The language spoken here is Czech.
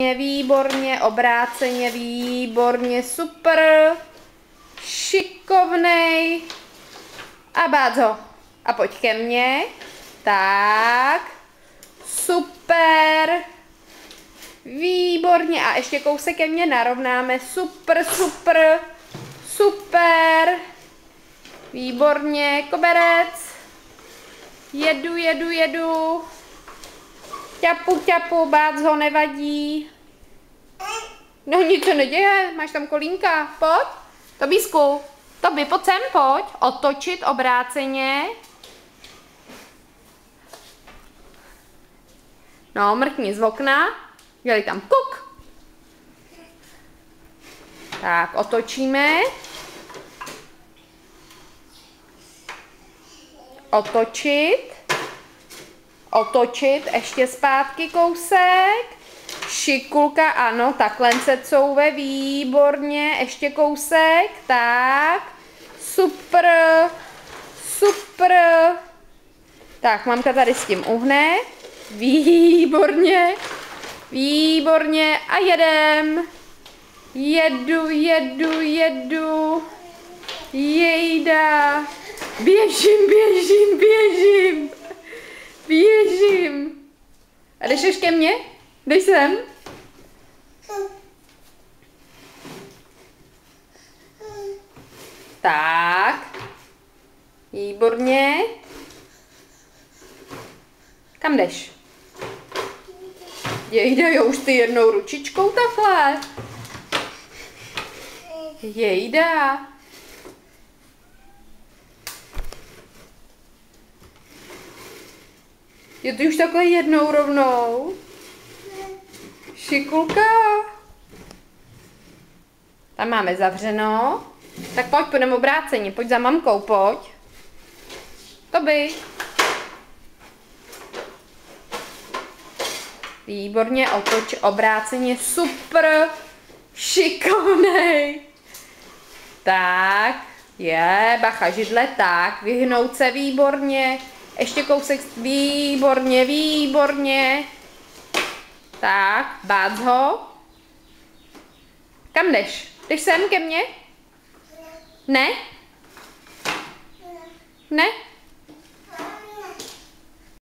Výborně, obráceně, výborně, super. Šikovnej. A bác ho. A pojď ke mně. Tak. Super. Výborně. A ještě kousek ke mně narovnáme. Super, super. Super. Výborně. Koberec. Jedu, jedu, jedu. Ťapu, ťapu, bác ho, nevadí. No nic se neděje, máš tam kolínka, pojď. Tobísku, Tobi, pojď sem, pojď. Otočit obráceně. No, mrkni z okna. Dělej tam kuk. Tak, otočíme. Otočit. Otočit, ještě zpátky kousek. Šikulka, ano, takhle se couve, výborně, ještě kousek, tak. Super, super. Tak, mamka tady s tím uhne. Výborně, výborně a jedem. Jedu, jedu, jedu. Jejda. Běžím, běžím, běžím. Běžím. A jdeš ještě ke mně? Jdeš sem? Tak. Výborně. Kam jdeš? Jejda, jo, už ty jednou ručičkou takhle. Jejda. Je to už takhle jednou rovnou. Šikulka. Tam máme zavřeno. Tak pojď, půjdeme obráceně. Pojď za mamkou, pojď. Tobi. Výborně, otoč obráceně. Super. Šikovnej. Tak. Bacha, židle, tak. Vyhnout se, výborně. Ještě kousek, výborně, výborně. Tak, bác ho. Kam jdeš? Jdeš sem ke mně? Ne? Ne?